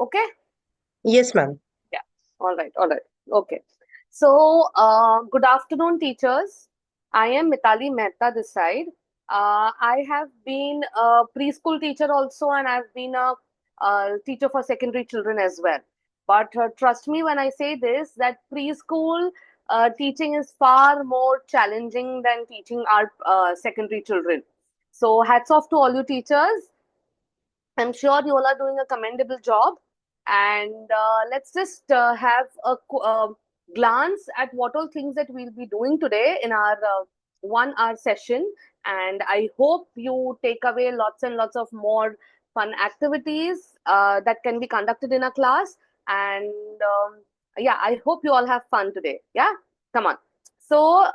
Okay? Yes, ma'am. Yeah. All right. All right. Okay. So, good afternoon, teachers. I am Mitali Mehta this side. I have been a preschool teacher also, and I've been a teacher for secondary children as well. But trust me when I say this, that preschool teaching is far more challenging than teaching our secondary children. So, hats off to all you teachers. I'm sure you all are doing a commendable job. And let's just have a glance at what all things that we'll be doing today in our 1 hour session. And I hope you take away lots and lots of more fun activities that can be conducted in a class. And yeah, I hope you all have fun today. Yeah, come on. So,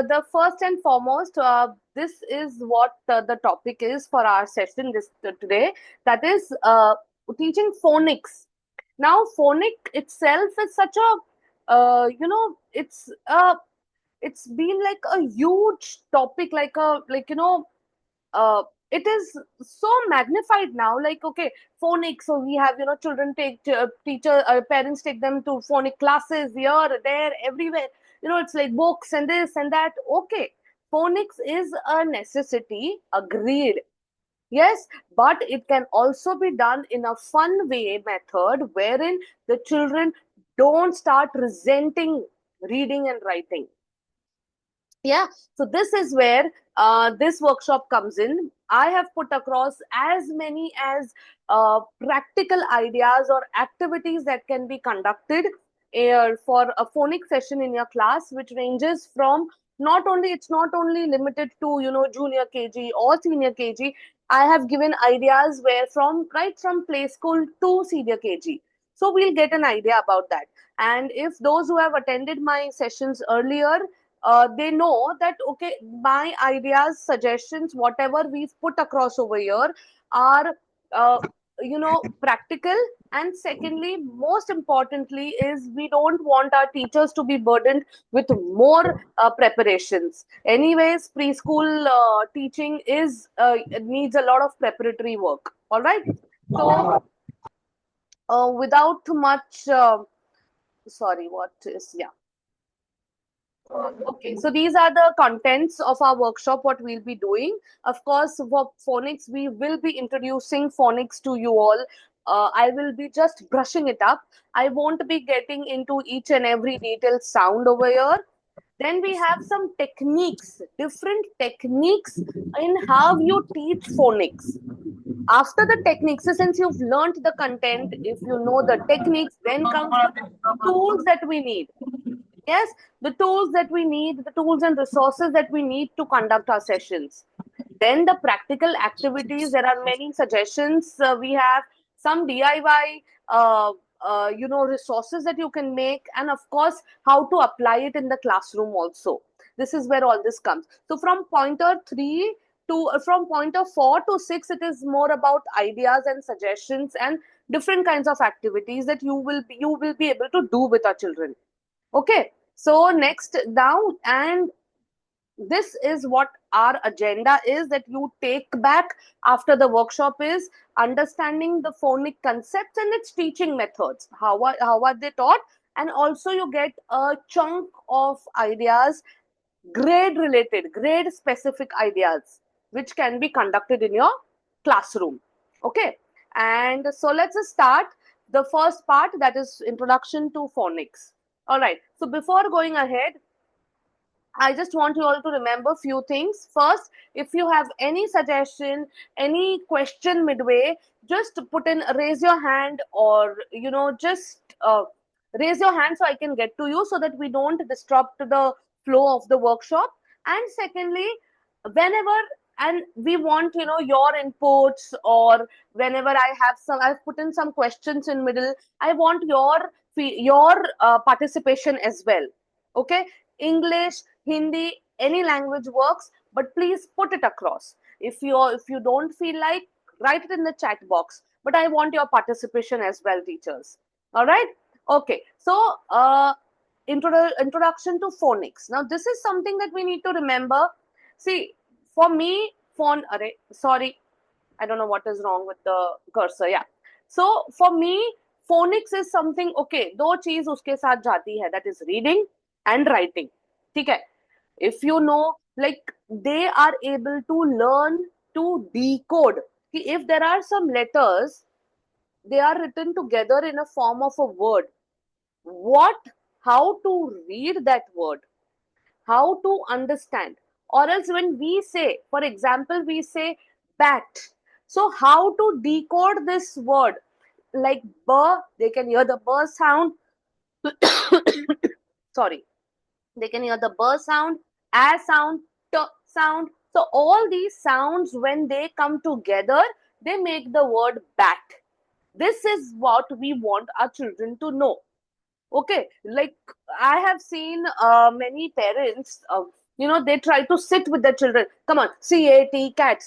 the first and foremost, this is what the topic is for our session this today, that is teaching phonics. Now phonic itself is such a it's been like a huge topic, like a uh, it is so magnified now, like, okay, phonics, so we have, children take teacher parents take them to phonic classes here, there, everywhere. It's like books and this and that. Okay, phonics is a necessity, agreed. Yes, but it can also be done in a fun way method wherein the children don't start resenting reading and writing. Yeah, so this is where this workshop comes in. I have put across as many as practical ideas or activities that can be conducted for a phonics session in your class, which ranges from, it's not only limited to, junior KG or senior KG. I have given ideas where from right from play school to senior KG. So we'll get an idea about that. And if those who have attended my sessions earlier, they know that, okay, my ideas, suggestions, whatever we've put across over here are uh, practical. And secondly, most importantly, is we don't want our teachers to be burdened with more preparations. Anyways, preschool teaching is needs a lot of preparatory work. All right. So without much sorry, what is, yeah. Okay, so these are the contents of our workshop, what we'll be doing. Of course, for phonics, we will be introducing phonics to you all. I will be just brushing it up. I won't be getting into each and every detailed sound over here. Then we have some techniques, different techniques in how you teach phonics. After the techniques, so since you've learned the content, if you know the techniques, then comes the tools that we need. Yes, the tools that we need, the tools and resources that we need to conduct our sessions. Then the practical activities, there are many suggestions. We have some DIY, resources that you can make, and of course, how to apply it in the classroom also. This is where all this comes. So from pointer 3 to from pointer 4 to 6, it is more about ideas and suggestions and different kinds of activities that you will be able to do with our children. Okay, so next down, and this is what our agenda is, that you take back after the workshop is understanding the phonic concepts and its teaching methods. How are they taught? And also you get a chunk of ideas, grade specific ideas, which can be conducted in your classroom. Okay, and so let's just start the first part, that is introduction to phonics. All right, so before going ahead, I just want you all to remember few things. First, if you have any suggestion, any question midway, just put in, raise your hand, or just raise your hand so I can get to you, so that we don't disrupt the flow of the workshop. And secondly, whenever, and we want your inputs, or whenever I've put in some questions in middle, I want your participation as well. Okay, English, Hindi, any language works, but please put it across. If you don't feel like, write it in the chat box. But I want your participation as well, teachers. All right. Okay. So introduction to phonics. Now this is something that we need to remember. See, for me, sorry, I don't know what is wrong with the cursor. Yeah. So for me, phonics is something, okay, दो चीज उसके साथ जाती है, that is reading and writing. ठीक है? If you know, like they are able to learn to decode. If there are some letters, they are written together in a form of a word. What, how to read that word, how to understand. Or else when we say, for example, we say bat. So how to decode this word? Like b, they can hear the b sound. Sorry, they can hear the b sound, a sound, t sound. So all these sounds, when they come together, they make the word bat. This is what we want our children to know. Okay, like I have seen many parents, they try to sit with their children. Come on, cat, cat,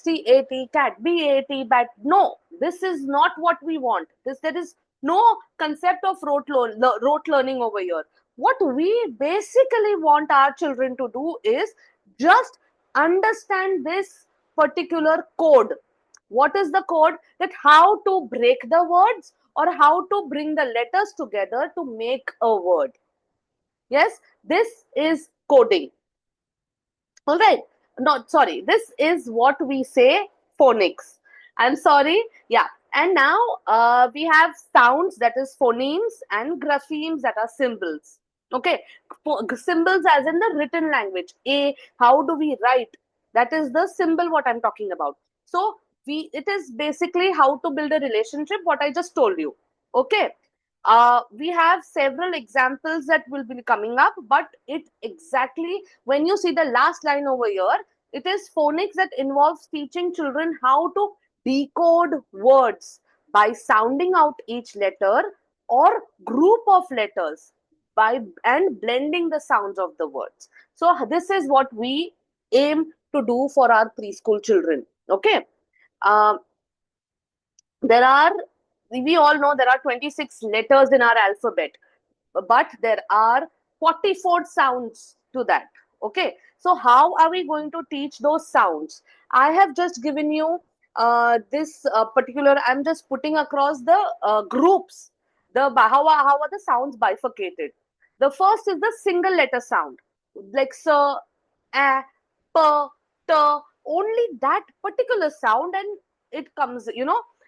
cat, bat. No, this is not what we want. There is no concept of rote learning over here. What we basically want our children to do is just understand this particular code. What is the code? That how to break the words or how to bring the letters together to make a word. Yes, this is coding. All right. Not sorry. This is what we say phonics. I'm sorry. Yeah. And now we have sounds, that is phonemes, and graphemes, that are symbols. Okay. Symbols as in the written language. A, how do we write? That is the symbol what I'm talking about. So it is basically how to build a relationship, what I just told you. Okay. We have several examples that will be coming up, but it exactly, when you see the last line over here, it is phonics that involves teaching children how to decode words by sounding out each letter or group of letters and blending the sounds of the words. So this is what we aim to do for our preschool children. Okay. Um, there are, we all know there are 26 letters in our alphabet, but there are 44 sounds to that. Okay, so how are we going to teach those sounds? I have just given you this particular, I'm just putting across the groups, the how are the sounds bifurcated. The first is the single letter sound, like s, a, p, t, only that particular sound, and it comes,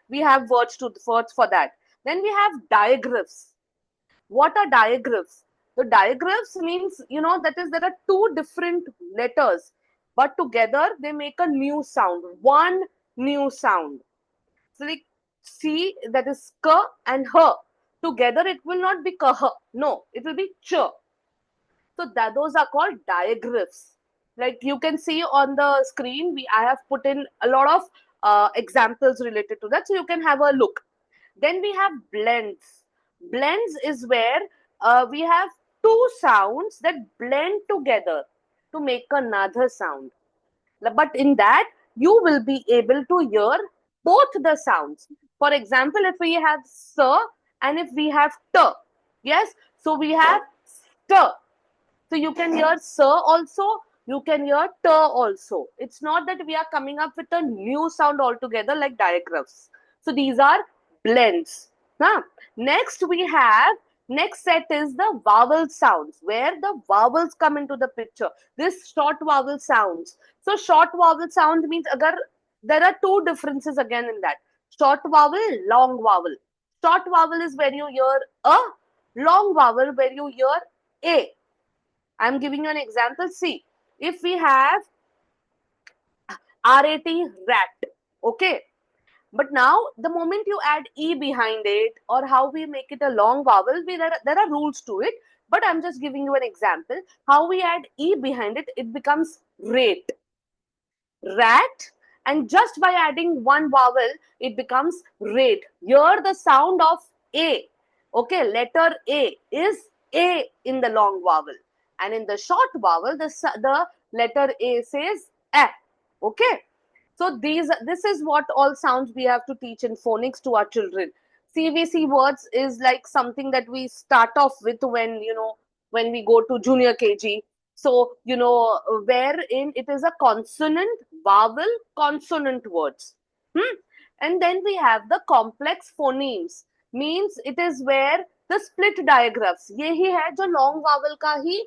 we have words for that. Then we have digraphs. What are digraphs? The digraphs means, that is, there are two different letters, but together they make a new sound, one new sound. So like C, that is k, and h. Together it will not be kh. No, it will be ch. So those are called digraphs. Like you can see on the screen, I have put in a lot of examples related to that, so you can have a look. Then we have blends. Blends is where we have two sounds that blend together to make another sound. But in that, you will be able to hear both the sounds. For example, if we have s and if we have t, yes, so we have st. So you can hear sir also, you can hear t also. It's not that we are coming up with a new sound altogether like digraphs. So these are blends. Huh? Next we have, next set is the vowel sounds, where the vowels come into the picture. This short vowel sounds. So short vowel sounds means agar, there are two differences again in that. Short vowel, long vowel. Short vowel is where you hear a, long vowel where you hear a. I'm giving you an example. See, if we have RAT, rat, okay. But now, the moment you add E behind it, or how we make it a long vowel, there are rules to it. But I'm just giving you an example. How we add E behind it, it becomes rate. Rat, and just by adding one vowel, it becomes rate. Here, the sound of A, okay, letter A is A in the long vowel. And in the short vowel, the letter A says A. Okay. So this is what all sounds we have to teach in phonics to our children. CVC words is like something that we start off with when we go to junior KG. So, wherein it is a consonant, vowel, consonant words. And then we have the complex phonemes. means it is where the split digraphs, ये ही है जो long vowel का ही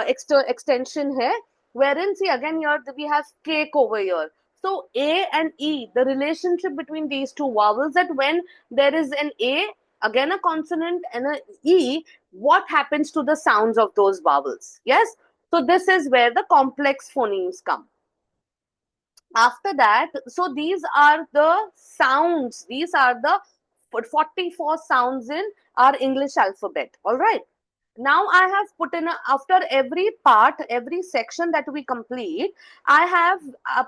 extension है, wherein see again here we have cake over here. So A and E, the relationship between these two vowels, that when there is an A, again a consonant, and an E, what happens to the sounds of those vowels? Yes. So this is where the complex phonemes come. After that, so these are the sounds. These are the 44 sounds in our English alphabet. All right. Now I have put in after every part, every section that we complete, I have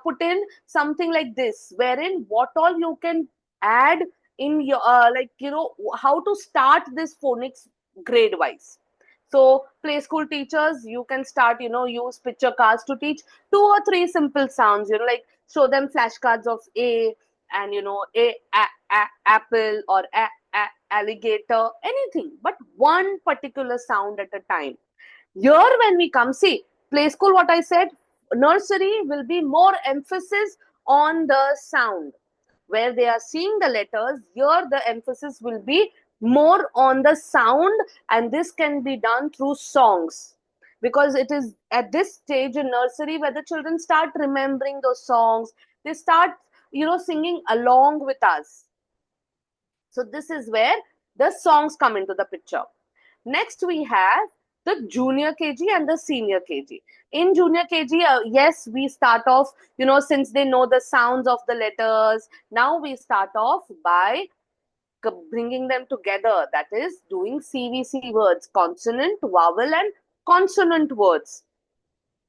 put in something like this, wherein what all you can add in your like how to start this phonics grade wise. So play school teachers, you can start use picture cards to teach 2 or 3 simple sounds. Like show them flashcards of A, and a apple, or a alligator, anything, but one particular sound at a time. Here, when we come, see, play school, what I said, nursery will be more emphasis on the sound. Where they are seeing the letters, here the emphasis will be more on the sound, and this can be done through songs. Because it is at this stage in nursery where the children start remembering those songs, they start, singing along with us. So this is where the songs come into the picture. Next, we have the junior KG and the senior KG. In junior KG, yes, we start off, since they know the sounds of the letters, now we start off by bringing them together. That is doing CVC words, consonant, vowel, and consonant words.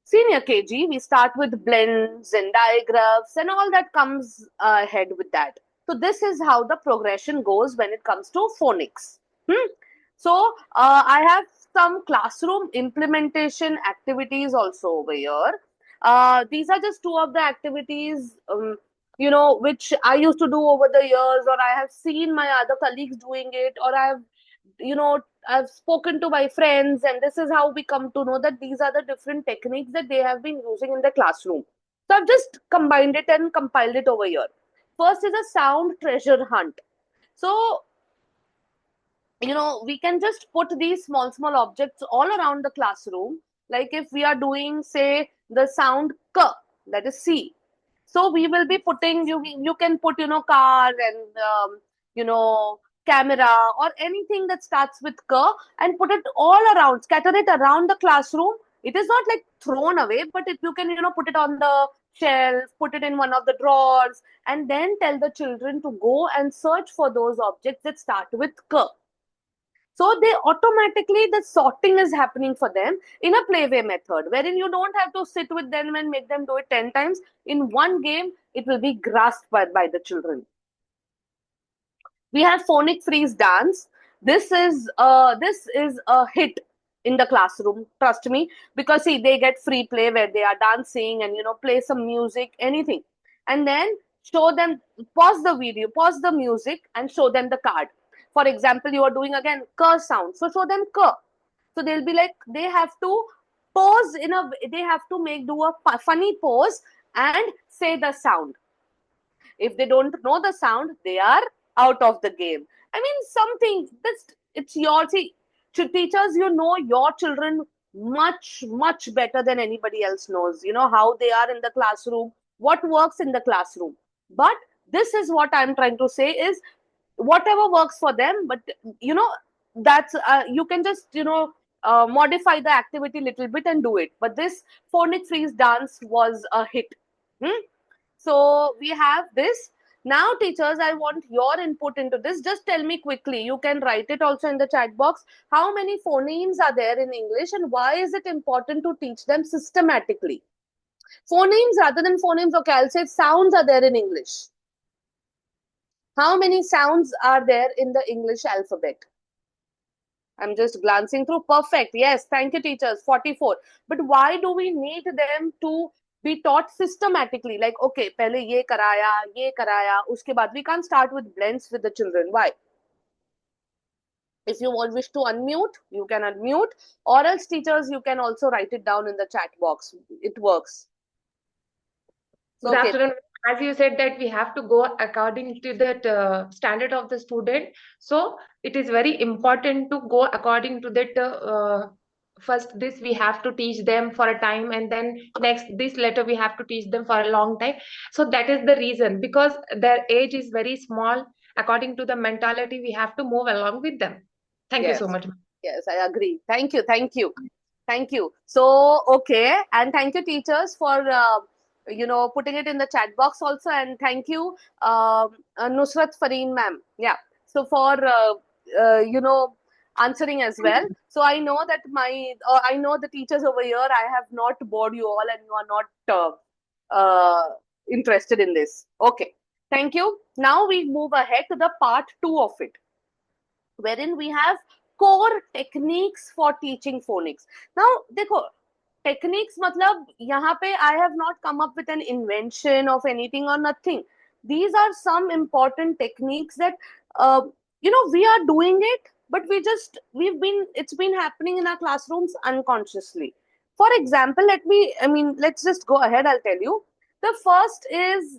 Senior KG, we start with blends and digraphs and all that comes ahead with that. So this is how the progression goes when it comes to phonics. So I have some classroom implementation activities also over here. These are just 2 of the activities, which I used to do over the years, or I have seen my other colleagues doing it, or I've spoken to my friends, and this is how we come to know that these are the different techniques that they have been using in the classroom. So I've just combined it and compiled it over here. First is a sound treasure hunt. So we can just put these small objects all around the classroom. Like if we are doing, say, the sound k, that is C. So we will be putting, you can put, car and, camera or anything that starts with k, and put it all around, scatter it around the classroom. It is not like thrown away, but if you can, put it on the shelf, put it in one of the drawers, and then tell the children to go and search for those objects that start with k. So they automatically, the sorting is happening for them in a playway method, wherein you don't have to sit with them and make them do it 10 times. In one game, it will be grasped by the children. We have phonic freeze dance. This is a hit in the classroom, trust me, because see, they get free play where they are dancing and play some music, anything, and then show them, pause the video, pause the music, and show them the card. For example, you are doing again k sound, so show them k. So they'll be like, they have to pose they have to do a funny pose and say the sound. If they don't know the sound, they are out of the game. I mean, something that's, it's your, see, teachers, your children much better than anybody else knows. How they are in the classroom, what works in the classroom. But this is what I'm trying to say is, whatever works for them, but that's you can just modify the activity a little bit and do it. But this phonic freeze dance was a hit. So we have this. Now, teachers, I want your input into this. Just tell me quickly. You can write it also in the chat box. How many phonemes are there in English, and why is it important to teach them systematically? Phonemes rather than phonemes. Okay, I'll say sounds are there in English. How many sounds are there in the English alphabet? I'm just glancing through. Perfect. Yes, thank you, teachers. 44. But why do we need them to be taught systematically? Like, okay, pehle ye karaya, uske baad. We can't start with blends with the children. Why? If you wish to unmute, you can unmute. Or else, teachers, you can also write it down in the chat box. It works. So, Good afternoon. as you said that we have to go according to that standard of the student, so it is very important to go according to that. First this we have to teach them for a time, and then next this letter we have to teach them for a long time. So that is the reason, because their age is very small. According to the mentality, we have to move along with them. Thank you so Yes, much. yes, I agree. Thank you, thank you, thank you. So, okay, and thank you, teachers, for putting it in the chat box also, and thank you, Nusrat Fareen, ma'am. Yeah, so for answering as well. So I know that I know the teachers over here. I have not bored you all, and you are not interested in this. Okay, thank you. Now we move ahead to the part two of it, wherein we have core techniques for teaching phonics. Now, देखो, techniques मतलब यहाँ पे I have not come up with an invention of anything or nothing. These are some important techniques that uh, we are doing it, but it's been happening in our classrooms unconsciously. For example, let's just go ahead. I'll tell you. The first is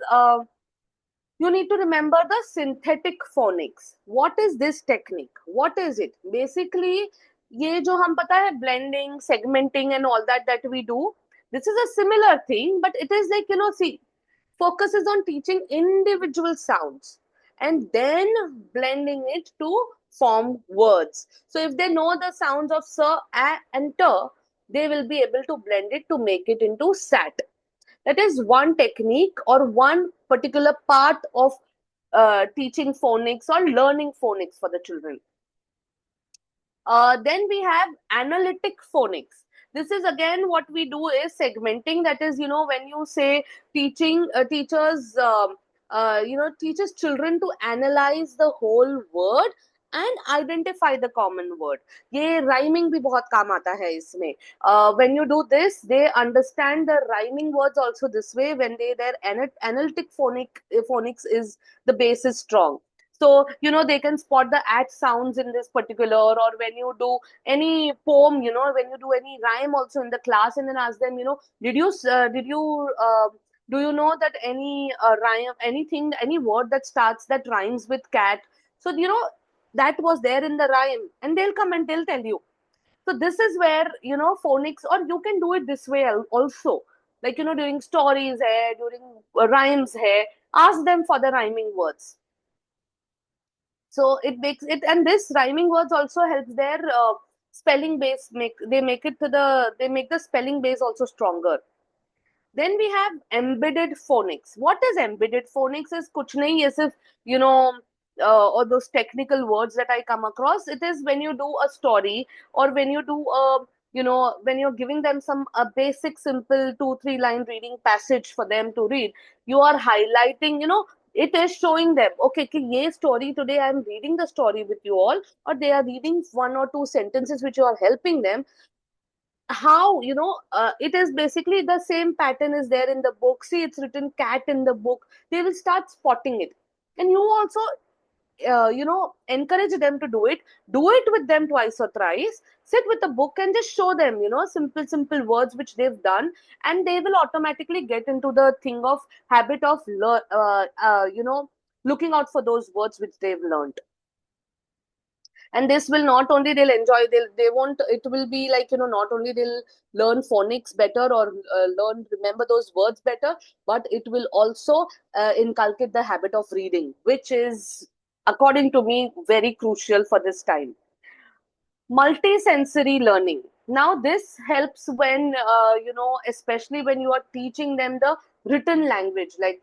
you need to remember the synthetic phonics. What is this technique? What is it? Basically, ये जो हम पता है blending, segmenting and all that we do, this is a similar thing, but it is like, see, focuses on teaching individual sounds and then blending it to form words. So if they know the sounds of sir, a, and ter, they will be able to blend it to make it into sat. That is one technique or one particular part of teaching phonics or learning phonics for the children. Then we have analytic phonics. This is again what we do is segmenting. That is, when you say teaches children to analyze the whole word and identify the common word. ये rhyming भी बहुत काम आता है इसमें. When you do this, they understand the rhyming words also this way. When their analytic phonics is the base is strong. So they can spot the at sounds in this particular, or when you do any poem, when you do any rhyme also in the class, and then ask them, do you know that any rhyme, anything, any word that starts that rhymes with cat? So that was there in the rhyme, and they'll come and they'll tell you. So this is where phonics, or you can do it this way also, like during stories hai, during rhymes hai, ask them for the rhyming words. So it makes it, and this rhyming words also helps their spelling base. They make the spelling base also stronger. Then we have embedded phonics. What is embedded phonics? Is kuch nahi hai sirf, or those technical words that I come across. It is when you do a story, or when you do when you're giving them some a basic simple 2-3 line reading passage for them to read, you are highlighting, it is showing them, okay, कि ये story today I'm reading the story with you all, or they are reading one or two sentences which you are helping them. How it is basically the same pattern is there in the book. See, it's written cat in the book. They will start spotting it, and you also encourage them to do it with them twice or thrice. Sit with the book and just show them simple words which they've done, and they will automatically get into the thing of habit of looking out for those words which they've learned. And this will not only they'll enjoy, they won't, it will be like not only they'll learn phonics better, or remember those words better, but it will also inculcate the habit of reading, which is, according to me, very crucial for this time. Multisensory learning. Now this helps when especially when you are teaching them the written language, they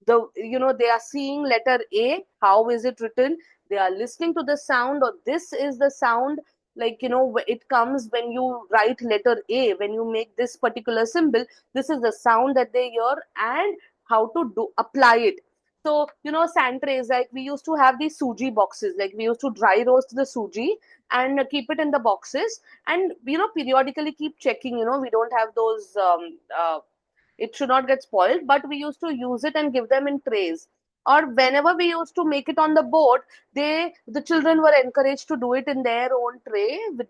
are seeing letter A, how is it written, they are listening to the sound, or this is the sound, it comes when you write letter A, when you make this particular symbol, this is the sound that they hear, and how to apply it. So, sand trays, like we used to have these suji boxes, like we used to dry roast the suji and keep it in the boxes, and, periodically keep checking, we don't have those, it should not get spoiled, but we used to use it and give them in trays. Or whenever we used to make it on the board, the children were encouraged to do it in their own tray with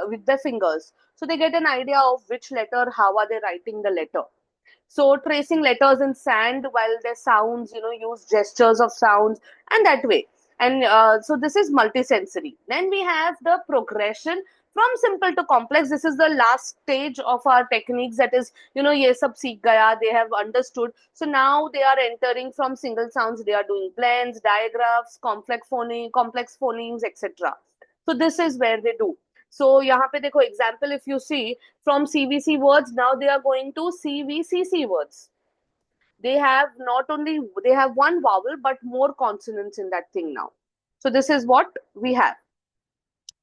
with their fingers. So they get an idea of which letter, how are they writing the letter. So tracing letters in sand while their sounds, use gestures of sounds, and that way. And so this is multisensory. Then we have the progression from simple to complex. This is the last stage of our techniques. That is, ye sab seekh gaya. They have understood. So now they are entering from single sounds. They are doing blends, digraphs, complex phonemes, etc. So this is where they do. So यहाँ पे देखो example, if you see from CVC words, now they are going to CVCC words. They have not only, they have one vowel but more consonants in that thing now. So this is what we have.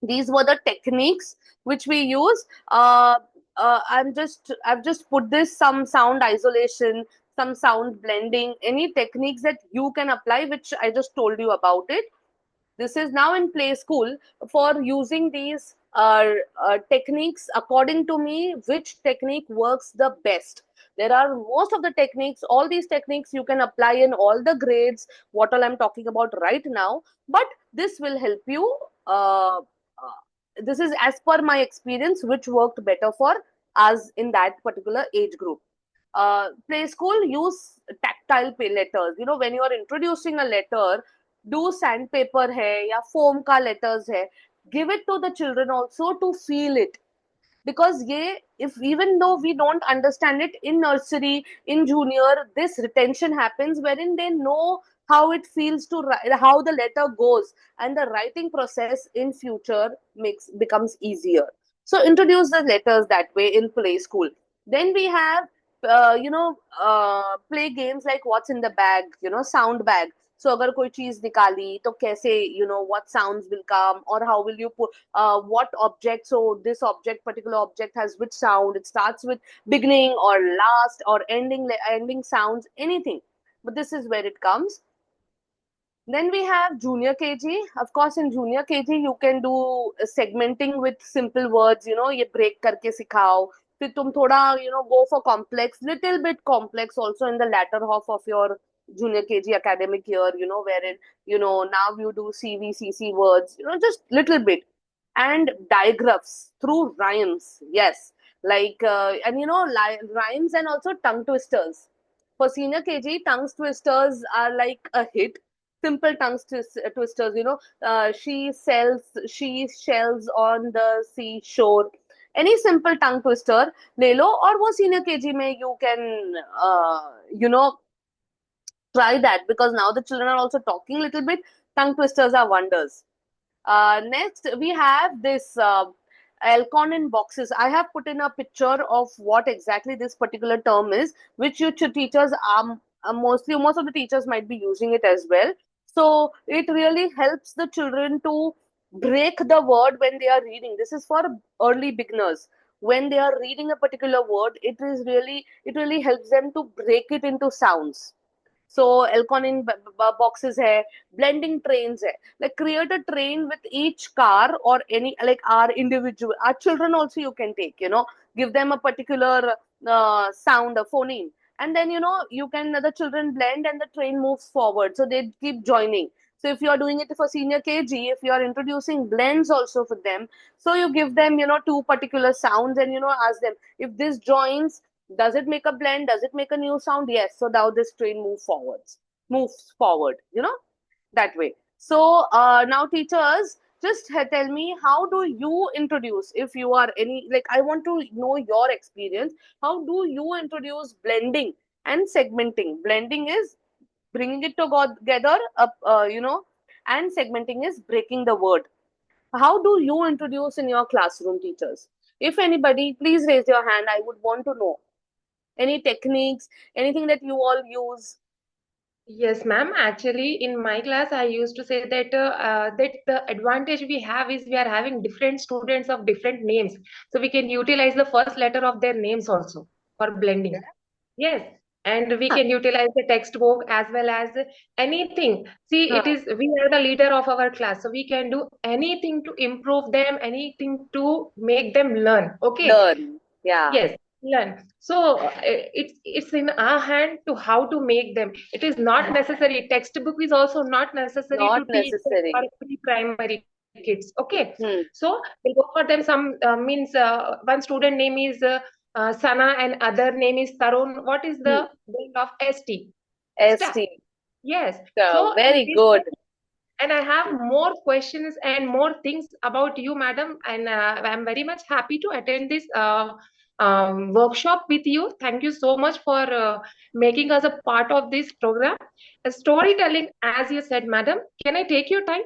These were the techniques which we use. I've just put this, some sound isolation, some sound blending, any techniques that you can apply, which I just told you about it. This is now in play school. For using these techniques, according to me, which technique works the best? There are most of the techniques, all these techniques you can apply in all the grades, what all I'm talking about right now. But this will help you. This is as per my experience, which worked better for us in that particular age group. Play school, use tactile letters. When you are introducing a letter, do sandpaper hai ya foam ka letters hai, give it to the children also to feel it. Because if even though we don't understand it in nursery, in junior, this retention happens wherein they know how it feels to write, how the letter goes, and the writing process in future becomes easier. So introduce the letters that way in play school. Then we have play games like what's in the bag, sound bag. So अगर कोई चीज निकाली तो कैसे, what sounds will come, or how will you put what object. So this particular object has which sound. It starts with beginning or last or ending sounds, anything. But this is where it comes. Then we have junior KG. Of course, in junior KG, you can do segmenting with simple words. ये break करके सिखाओ. फिर तुम थोड़ा, go for complex, little bit complex also in the latter half of your junior KG academic year, wherein, now you do CVCC words, just little bit. And digraphs through rhymes. Yes. Like, and rhymes and also tongue twisters. For senior KG, tongue twisters are like a hit. Simple twisters, she shells on the seashore. Any simple tongue twister, ले लो, और वो senior KG में you can, try that, because now the children are also talking a little bit. Tongue twisters are wonders. Next, we have this Alcon boxes. I have put in a picture of what exactly this particular term is, which you teachers are most of the teachers might be using it as well. So it really helps the children to break the word when they are reading. This is for early beginners. When they are reading a particular word, it really helps them to break it into sounds. So Elcon boxes hai, blending trains hai. Like create a train with each car or any, like our individual, our children also you can take, give them a particular sound, a phoneme. And then, you can, the children blend and the train moves forward. So they keep joining. So if you are doing it for senior KG, if you are introducing blends also for them, so you give them, two particular sounds and, ask them if this joins, does it make a blend? Does it make a new sound? Yes. So now this train moves forward, that way. So now teachers, just tell me, how do you introduce, if you are any, like, I want to know your experience. How do you introduce blending and segmenting? Blending is bringing it together, and segmenting is breaking the word. How do you introduce in your classroom, teachers? If anybody, please raise your hand. I would want to know any techniques, anything that you all use. Yes, ma'am. Actually, in my class, I used to say that that the advantage we have is we are having different students of different names, so we can utilize the first letter of their names also for blending. Yes, and we can utilize the textbook as well as anything. See, it is we are the leader of our class, so we can do anything to improve them, anything to make them learn. Okay. Learn. Yeah. Yes, learn. So it's in our hand to how to make them. It is not necessary. Textbook is also not necessary Not to teach for necessary. pre-primary kids. Okay, Hmm. so we'll go for them. Some means one student name is Sana and other name is Tarun. What is Hmm. the bond of ST? Staff. ST. Yes. So So in very this good. way, and I have more questions and more things about you, madam. And I'm very much happy to attend this workshop with you. Thank you so much for making us a part of this program. Storytelling, as you said, madam. Can I take your time?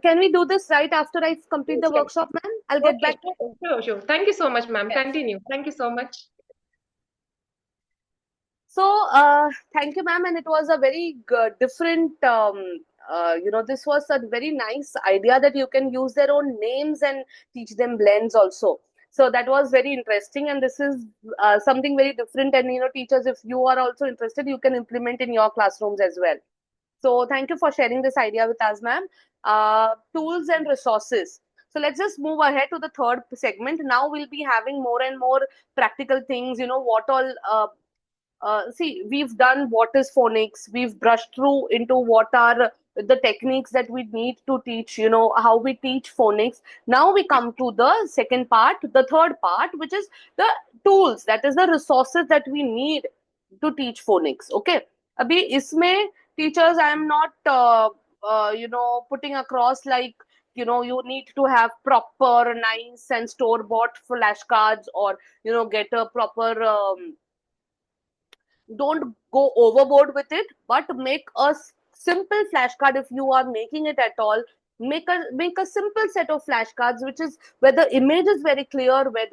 Can we do this right after I complete Yes, the yes. workshop, ma'am? I'll get Okay, back to sure, sure, sure. Thank you so much, ma'am. you. Yes. Continue. Thank you so much. So, thank you, ma'am. And it was a very different, this was a very nice idea that you can use their own names and teach them blends also. So that was very interesting. And this is something very different. And, teachers, if you are also interested, you can implement in your classrooms as well. So thank you for sharing this idea with us, ma'am. Tools and resources. So let's just move ahead to the third segment. Now we'll be having more and more practical things, what all see, we've done what is phonics, we've brushed through into what are the techniques that we need to teach, how we teach phonics. Now we come to the second part, the third part, which is the tools, that is the resources that we need to teach phonics. Okay. Abhi isme teachers, I am not putting across like, you need to have proper nice and store bought flashcards, or get a proper don't go overboard with it, but make a simple flashcard. If you are making it at all, make a simple set of flashcards, which is where the image is very clear, where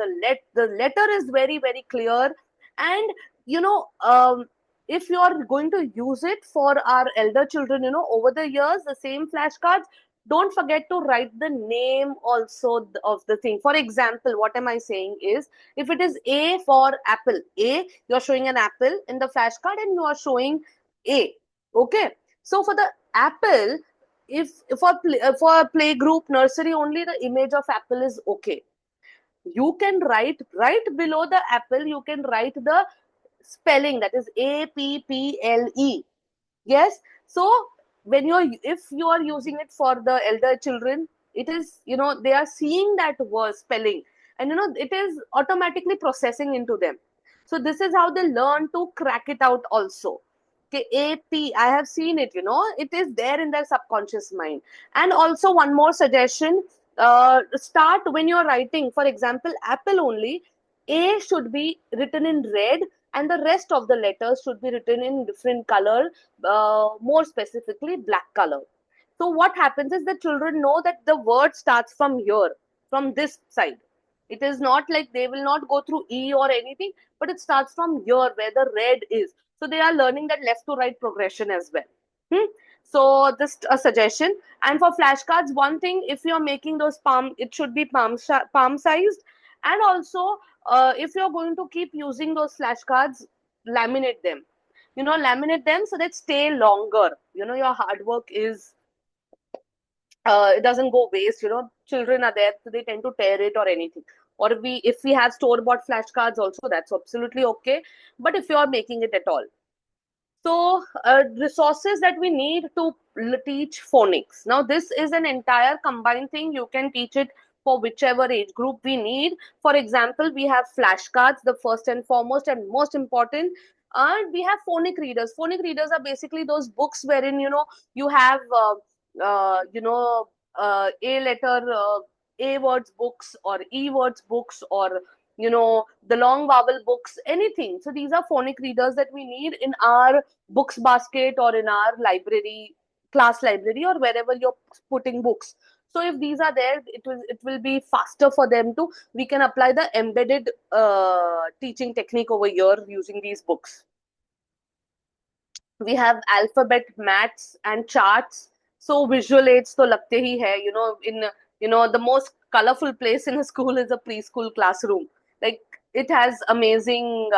the letter is very very clear. And if you are going to use it for our elder children, over the years, the same flashcards, don't forget to write the name also of the thing. For example, what am I saying is, if it is A for apple, A, you're showing an apple in the flashcard and you are showing A. Okay. So for the apple, if for play group nursery only, the image of apple is okay. You can write right below the apple, you can write the spelling, that is APPLE. Yes. So when you're if you are using it for the elder children, it is, they are seeing that word spelling, and it is automatically processing into them. So this is how they learn to crack it out also. Okay, AP, I have seen it, it is there in their subconscious mind. And also one more suggestion, start when you're writing, for example, apple only, A should be written in red, and the rest of the letters should be written in different color, more specifically black color. So what happens is the children know that the word starts from here, from this side. It is not like they will not go through E or anything, but it starts from here where the red is. So they are learning that left to right progression as well. Hmm? So just a suggestion. And for flashcards, one thing, if you're making those palm, it should be palm sized. And also, if you're going to keep using those flashcards, laminate them. Laminate them so that stay longer. Your hard work is, it doesn't go waste. Children are there, so they tend to tear it or anything. Or if we have store bought flashcards also, that's absolutely okay. But if you are making it at all, so, resources that we need to teach phonics. Now, this is an entire combined thing. You can teach it for whichever age group we need. For example, we have flashcards, the first and foremost and most important. And we have phonic readers. Phonic readers are basically those books wherein, you have, A letter, A words books, or E words books, or the long vowel books, anything. So these are phonic readers that we need in our books basket, or in our library, class library, or wherever you're putting books. So if these are there, it will be faster for them to, we can apply the embedded teaching technique over here using these books. We have alphabet maths and charts. So visual aids to lagte hi hai, in the most colorful place in a school is a preschool classroom. Like, it has amazing,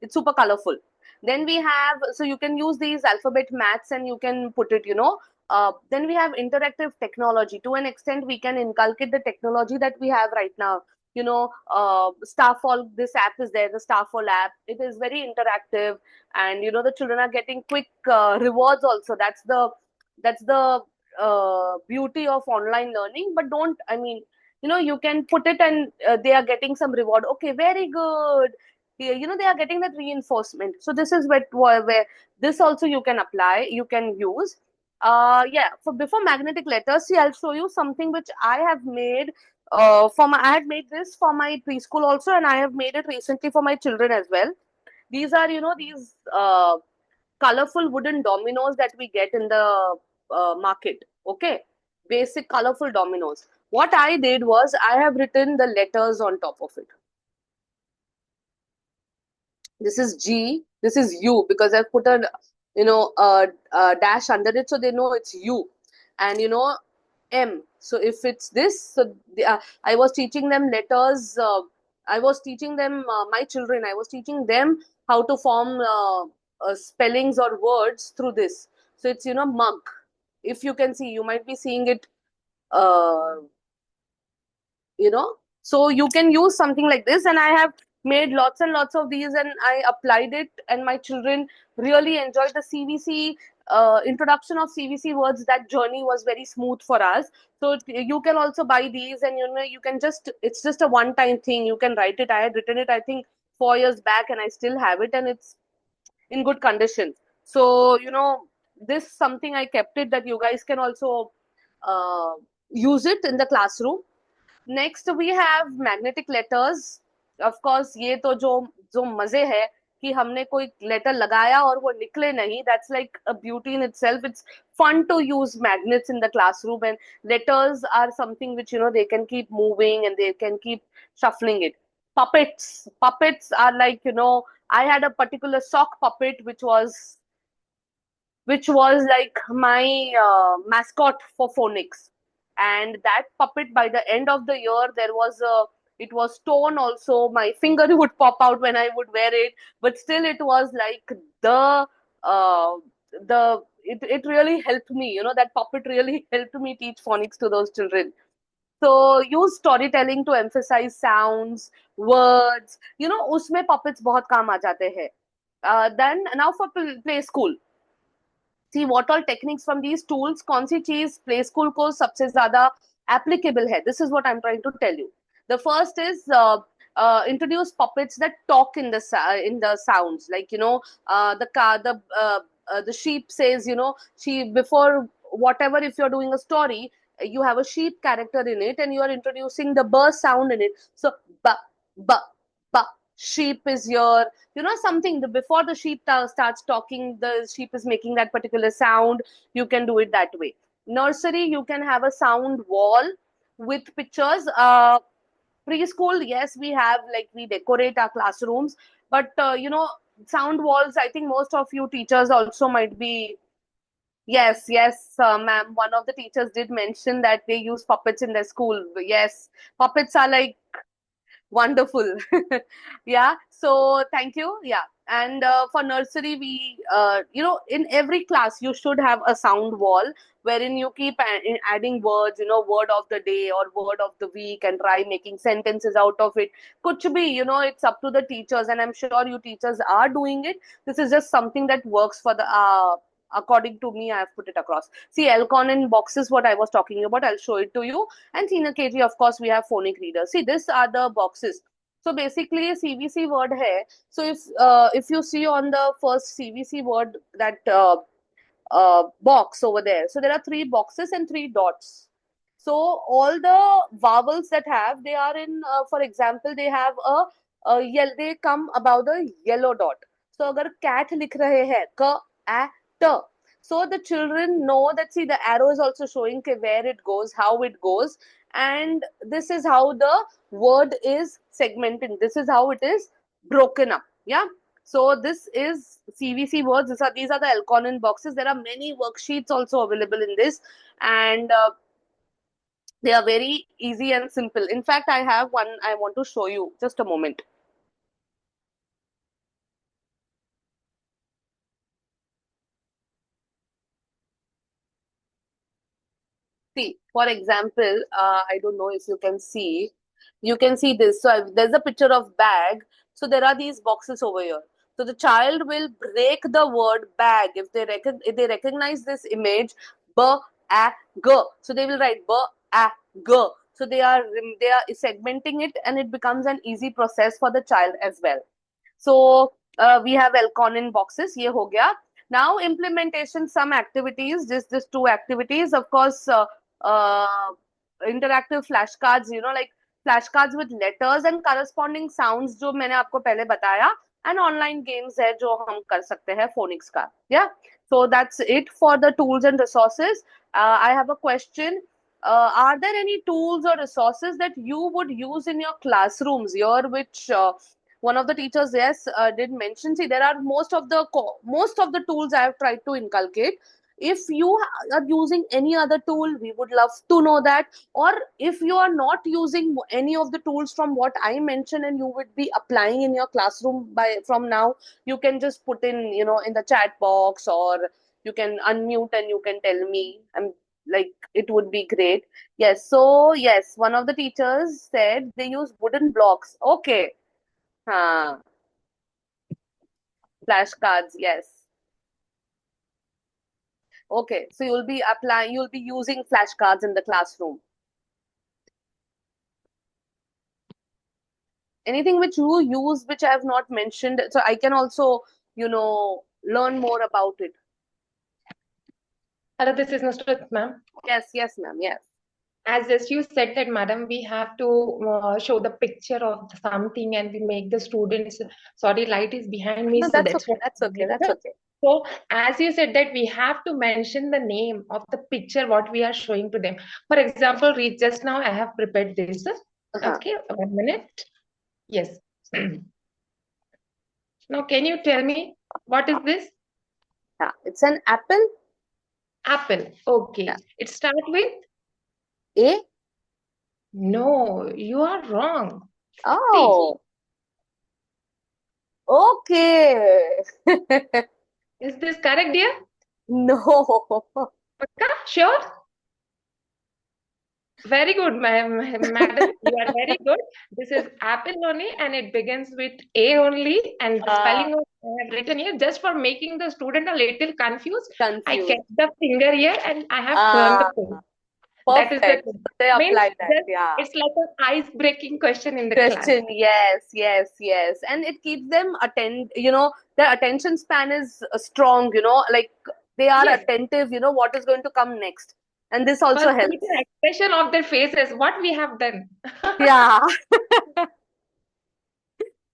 it's super colorful. Then we have, so you can use these alphabet maths and you can put it, then we have interactive technology. To an extent, we can inculcate the technology that we have right now. Starfall, this app is there, the Starfall app. It is very interactive, and the children are getting quick rewards also. That's the beauty of online learning. But don't, I mean, you can put it and they are getting some reward. Okay, very good. They are getting that reinforcement. So this is where this also you can apply, you can use. Yeah, for before magnetic letters, see, I'll show you something which I have made. I had made this for my preschool also, and I have made it recently for my children as well. These are, these colorful wooden dominoes that we get in the market. Okay, basic colorful dominoes. What I did was I have written the letters on top of it. This is G, this is U, because I've put a dash under it, so they know it's U. And M. So if it's this, so I was teaching them letters. I was teaching them, my children, I was teaching them how to form spellings or words through this. So it's, mug. If you can see, you might be seeing it uh, so you can use something like this, and I have made lots and lots of these, and I applied it, and my children really enjoyed the CVC introduction of CVC words. That journey was very smooth for us. So you can also buy these, and you can just, it's just a one time thing. You can write it. I had written it, I think, 4 years back, and I still have it, and it's in good condition. So this something I kept it, that you guys can also uh, use it in the classroom. Next we have magnetic letters. Of course ये तो जो जो मजे है कि हमने कोई letter लगाया और वो निकले नहीं, that's like a beauty in itself. It's fun to use magnets in the classroom, and letters are something which they can keep moving and they can keep shuffling it. Puppets are like, I had a particular sock puppet which was like my mascot for Phonics. And that puppet, by the end of the year, it was torn also. My finger would pop out when I would wear it, but still it was like uh, it really helped me. That puppet really helped me teach phonics to those children. So use storytelling to emphasize sounds, words. उसमें puppets बहुत काम आ जाते हैं. Then now for play school. See what all techniques from these tools, कौन सी चीज play school को सबसे ज्यादा एप्लीकेबल है. This is what I am trying to tell you. The first is introduce puppets that talk in the sounds, like the car the sheep says, she before whatever, if you're doing a story, you have a sheep character in it, and you are introducing the burr sound in it. So ba ba ba, sheep is your, something, before the sheep starts talking, the sheep is making that particular sound. You can do it that way. Nursery, you can have a sound wall with pictures. Preschool, yes, we have, like, we decorate our classrooms, but sound walls, I think most of you teachers also might be. Yes, yes, ma'am. One of the teachers did mention that they use puppets in their school. Yes, puppets are like wonderful. Yeah, so thank you. Yeah, and for nursery, we in every class you should have a sound wall wherein you keep adding words, word of the day or word of the week, and try making sentences out of it. Kuch bhi, it's up to the teachers, and I'm sure you teachers are doing it. This is just something that works for the according to me. I have put it across. See, Elcon in boxes, what I was talking about, I'll show it to you. And senior KG, of course, we have phonic readers. See, these are the boxes. So basically, a CVC word hai. So if you see on the first CVC word, that box over there, so there are three boxes and three dots. So all the vowels that have, they are in, for example, they have they come above the yellow dot. So agar cat likh rahe hai, k, a, t. So the children know that, see, the arrow is also showing where it goes, how it goes, and this is how the word is segmented. This is how it is broken up. Yeah. So this is CVC words. These are the Elconin boxes. There are many worksheets also available in this, and they are very easy and simple. In fact, I have one I want to show you. Just a moment. See, for example, I don't know if you can see. You can see this. So there's a picture of bag. So there are these boxes over here. So the child will break the word bag if if they recognize this image. B, a, g. So they will write b, a, g. So they are segmenting it, and it becomes an easy process for the child as well. So we have Elconin boxes. Ye ho gaya. Now implementation, some activities, just two activities. Of course, interactive flashcards. Like flashcards with letters and corresponding sounds, जो मैंने आपको पहले बताया. And online games है जो हम कर सकते हैं phonics का. Yeah. So that's it for the tools and resources. I have a question. Are there any tools or resources that you would use in your classrooms here, which one of the teachers, yes, did mention? See, there are most of the tools I have tried to inculcate. If you are using any other tool, we would love to know that. Or if you are not using any of the tools from what I mentioned, and you would be applying in your classroom by from now, you can just put in the chat box, or you can unmute and you can tell me. I'm like, it would be great. Yes. So yes, one of the teachers said they use wooden blocks. Okay. Huh. Flashcards, yes. Okay, so you'll be using flashcards in the classroom. Anything which you use, which I have not mentioned, so I can also, learn more about it. Hello, this is Nusrat, ma'am. Yes, yes, ma'am, yes. As just you said that, madam, we have to show the picture of something and we make the students. Sorry, light is behind me, No, so that's that's okay, what that's I okay, did. that's okay. So, as you said that we have to mention the name of the picture what we are showing to them. For example, read just now I have prepared this. Uh-huh. Okay, 1 minute. Yes. Now, can you tell me what is this? Yeah, it's an apple. Apple. Yeah. Okay. It starts with? A. No, you are wrong. C. Oh, okay. Is this correct, dear? No. Pakka? Sure? Very good, madam. You are very good. This is apple only, and it begins with A only, and the uh, spelling I have written here just for making the student a little confused. I Confused. kept the finger here and I have turned the Ah, page. That is the perfect. thing. So they Means apply that. just Yeah. it's like an ice-breaking question in the class. Question, yes, yes, yes. And it keeps them their attention span is strong, like they are Yes. attentive, what is going to come next. And this also First, see helps. the expression of their faces, what we have done. Yeah.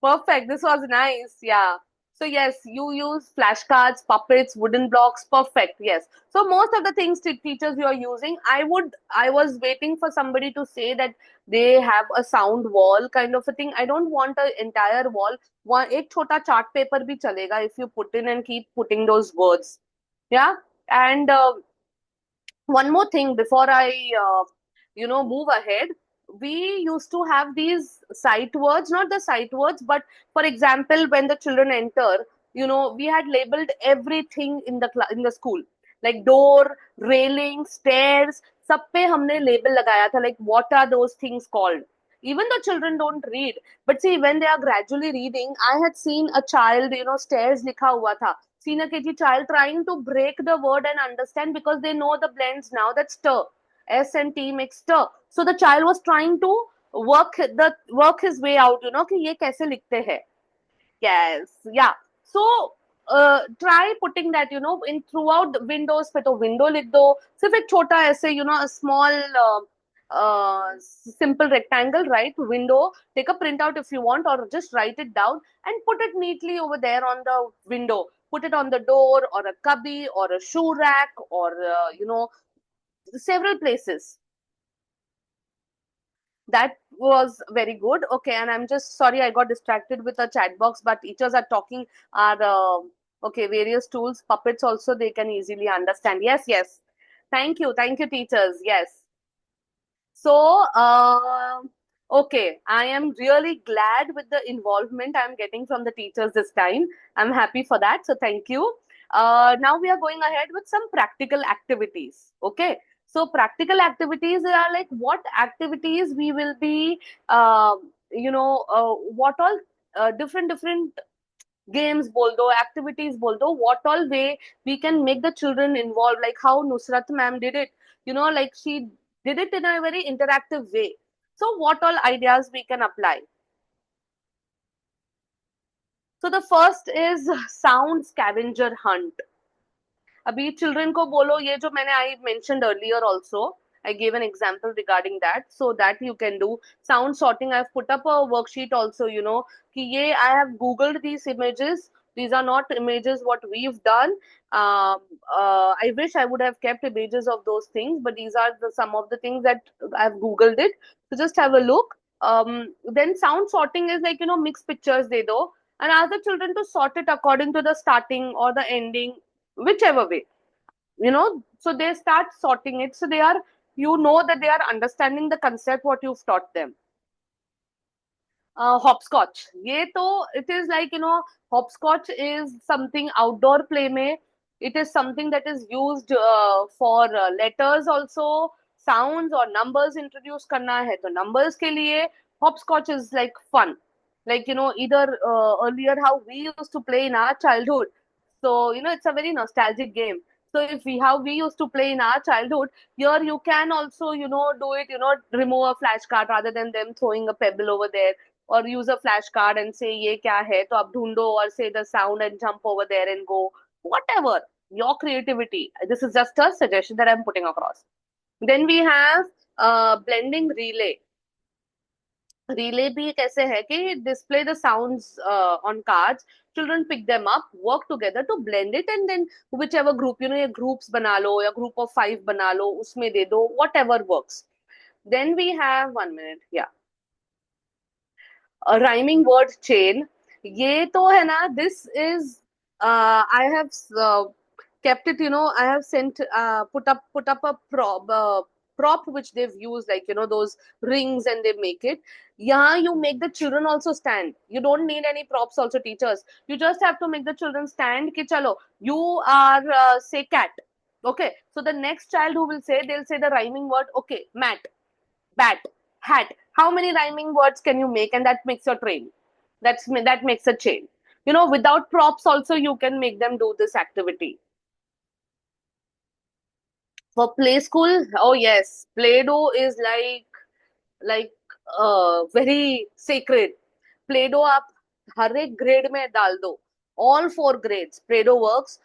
Perfect. This was nice. Yeah. So yes, you use flashcards, puppets, wooden blocks. Perfect. Yes. So most of the things teachers you are using, I was waiting for somebody to say that they have a sound wall kind of a thing. I don't want an entire wall. One एक छोटा chart paper भी चलेगा if you put in and keep putting those words. Yeah. And one more thing before I move ahead. We used to have these sight words, not the sight words, but for example, when the children enter, we had labeled everything in the school, like door, railing, stairs, सब पे हमने label लगाया था, like what are those things called. Even though children don't read, but see, when they are gradually reading, I had seen a child, stairs लिखा हुआ था, seen a KG child trying to break the word and understand, because they know the blends now that stir, S and T makes stir. So the child was trying to work his way out, कि ये कैसे लिखते हैं. Yes, yeah. So try putting that, in throughout the windows पे तो window लिख दो. सिर्फ एक छोटा ऐसे, a small simple rectangle, right? Window. Take a printout if you want, or just write it down and put it neatly over there on the window. Put it on the door, or a cubby, or a shoe rack, or several places. That was very good. Okay, and I'm just sorry I got distracted with a chat box, but teachers are talking are okay, various tools, puppets also they can easily understand. Yes, yes. Thank you, teachers. Yes. So, okay, I am really glad with the involvement I'm getting from the teachers this time. I'm happy for that. So, thank you. Now we are going ahead with some practical activities. Okay. So, practical activities are like what activities we will be, what all different games बोल दो, activities बोल दो, what all way we can make the children involved, like how Nusrat ma'am did it. Like she did it in a very interactive way. So what all ideas we can apply? So the first is sound scavenger hunt. अभी children को बोलो ये जो मैंने I mentioned earlier also, I gave an example regarding that, so that you can do sound sorting. I've put up a worksheet also, you know, कि ये I have googled these images. These are not images what we've done. I wish I would have kept images of those things, but these are some of the things that I've googled it. So just have a look. Then sound sorting is like, you know, mixed pictures they do and ask the children to sort it according to the starting or the ending, whichever way, you know. So they start sorting it, so they are, you know, that they are understanding the concept what you've taught them. Hopscotch, ये तो it is like, you know, hopscotch is something outdoor play में. It is something that is used for letters also, sounds or numbers introduce करना है तो numbers के लिए hopscotch is like fun. Like, you know, either earlier how we used to play in our childhood. So, you know, it's a very nostalgic game. So if we how we used to play in our childhood, here you can also, you know, do it, you know, remove a flashcard rather than them throwing a pebble over there, or use a flashcard and say ये क्या है तो आप ढूंढो, or say the sound and jump over there and go, whatever your creativity. This is just a suggestion that I'm putting across. Then we have blending relay. Relay भी कैसे है कि display the sounds on cards. Children pick them up, work together to blend it, and then whichever group, you know, ये groups बना लो या group of 5 बना लो, उसमें दे दो, whatever works. Then we have 1 minute, yeah, a rhyming word chain. ये तो है ना, this is I have kept it, you know, I have sent put up a prop which they've used, like, you know, those rings, and they make it. Yeah, you make the children also stand. You don't need any props also, teachers. You just have to make the children stand ki chalo, you are say cat. Okay, so the next child who will say, they'll say the rhyming word. Okay, mat, bat, hat. How many rhyming words can you make? And that makes your train. That makes a chain. You know, without props also you can make them do this activity. For play school, oh yes, Play-Doh is like very sacred. Play-Doh आप हर एक grade में डाल दो. All 4 grades, Play-Doh works.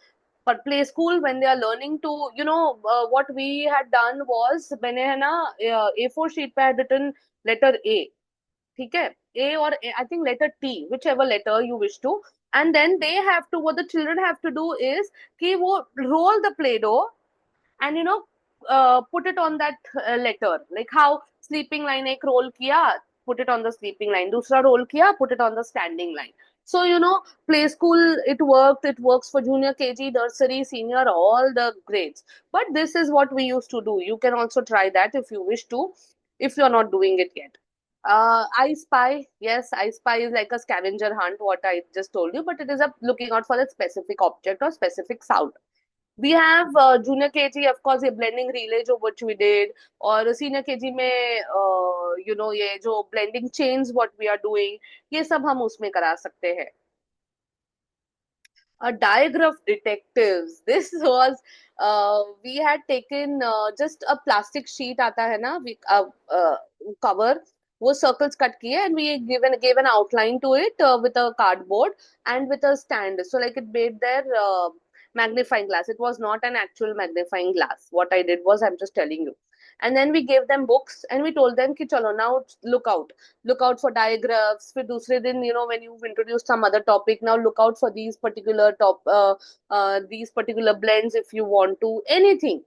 But play school, when they are learning to, you know, what we had done was, मैंने है ना A4 sheet पे had written letter A, ठीक है, A or A, I think letter T, whichever letter you wish to, and then they have to, what the children have to do is कि वो roll the Play-Doh and, you know, put it on that letter, like how sleeping line ek roll kiya, put it on the sleeping line, dusra roll kiya, put it on the standing line. So, you know, play school, it works for junior KG, nursery, senior, all the grades. But this is what we used to do. You can also try that if you wish to, if you're not doing it yet. I spy, yes, I spy is like a scavenger hunt, what I just told you, but it is a looking out for a specific object or specific sound. We have junior KG, of course, ये blending relay जो which we did, और senior KG में you know, ये जो blending chains what we are doing, ये सब हम उसमें करा सकते हैं. A diagram detectives. This was we had taken just a plastic sheet आता है ना, we cover, वो circles cut किए, and we gave an outline to it with a cardboard and with a stand. So like it made their magnifying glass. It was not an actual magnifying glass. What I did was, I'm just telling you. And then we gave them books and we told them कि चलो now look out for diagrams. फिर दूसरे दिन, you know, when you've introduced some other topic, now look out for these particular these particular blends if you want to anything.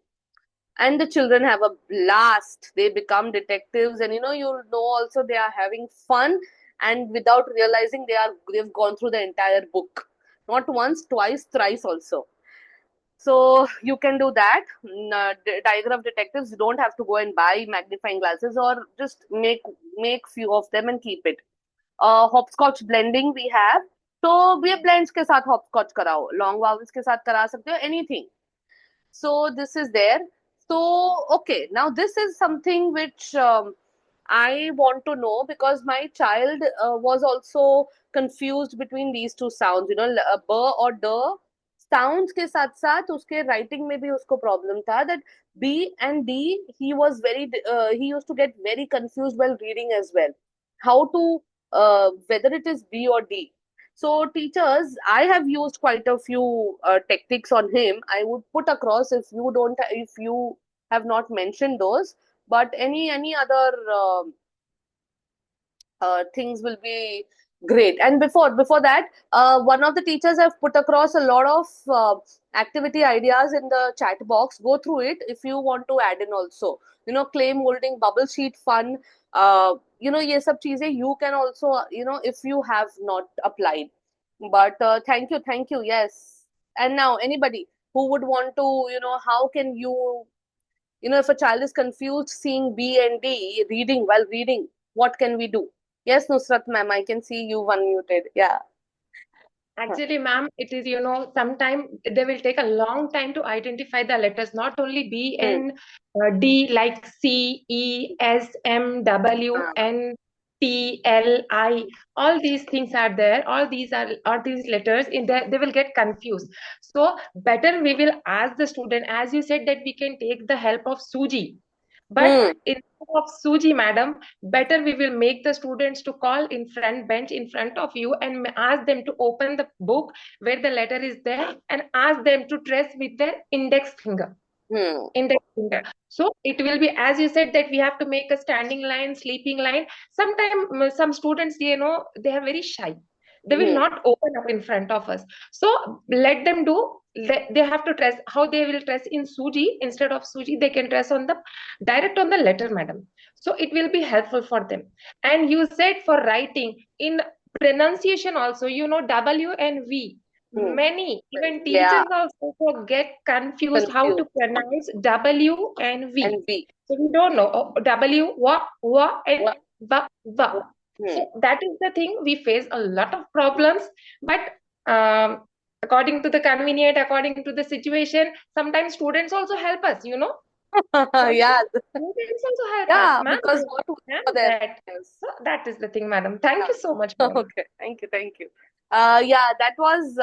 And the children have a blast. They become detectives, and, you know also they are having fun, and without realizing they've gone through the entire book, not once, twice, thrice also. So you can do that. Diagram detectives, you don't have to go and buy magnifying glasses, or just make few of them and keep it. Hopscotch blending we have. तो ये blends के साथ hopscotch कराओ, long vowels के साथ करा सकते हो, anything. So this is there. So okay, now this is something which I want to know, because my child was also confused between these two sounds. You know, b or d sounds के साथ साथ उसके writing में भी उसको problem था, that B and D he was very, he used to get very confused while reading as well, how to whether it is B or D. So teachers, I have used quite a few techniques on him. I would put across if you don't, if you have not mentioned those, but any other things will be great. And before that, one of the teachers have put across a lot of activity ideas in the chat box. Go through it if you want to add in also. You know, claim holding, bubble sheet fun. You know, ये सब चीजें you can also, you know, if you have not applied. But thank you, yes. And now anybody who would want to, you know, how can you know, if a child is confused seeing B and D reading while reading, what can we do? Yes, Nusrat ma'am, I can see you unmuted. Yeah. Actually, ma'am, it is, sometime they will take a long time to identify the letters, not only B Hmm. and D, like C, E, S, M, W, Ah. N, T, L, I. All these things are there. All these letters in there. They will get confused. So better we will ask the student, as you said, that we can take the help of Suji. But Hmm. instead of Suji, madam, better we will make the students to call in front bench in front of you and ask them to open the book where the letter is there and ask them to trace with their index finger. Hmm. Index finger. So it will be, as you said, that we have to make a standing line, sleeping line. Sometimes some students, they are very shy. They will Hmm. not open up in front of us. So let them do. They have to trace how they will trace in Suji. Instead of Suji, they can trace on the direct on the letter, madam. So it will be helpful for them. And you said for writing in pronunciation also, W and V. Hmm. Many, even Yeah. teachers also get confused how to Confused. pronounce W and V. And B. So we don't know W, wa, and What? va. Hmm. So that is the thing. We face a lot of problems, but according to the convenient, according to the situation, sometimes students also help us. Yeah. Sometimes students also help us, Yeah. ma'am. Because what we Ma'am, for them. that. Yes. So that is the thing, madam. Thank you so much, Yeah. ma'am. Okay. Thank you. Thank you. Yeah, that was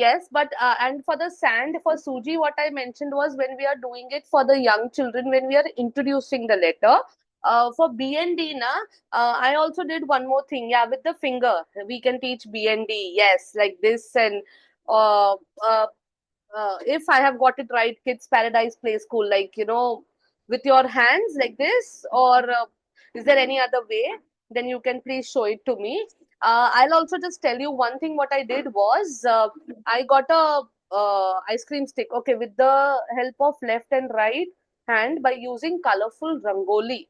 yes, but and for the sand for Suji, what I mentioned was when we are doing it for the young children, when we are introducing the letter. For B and D, na, I also did one more thing. Yeah, with the finger, we can teach B and D. Yes, like this and uh, uh, if I have got it right, Kids Paradise Play School, like, you know, with your hands like this, or is there any other way? Then you can please show it to me. I'll also just tell you one thing. What I did was I got a ice cream stick. Okay, with the help of left and right hand by using colorful rangoli.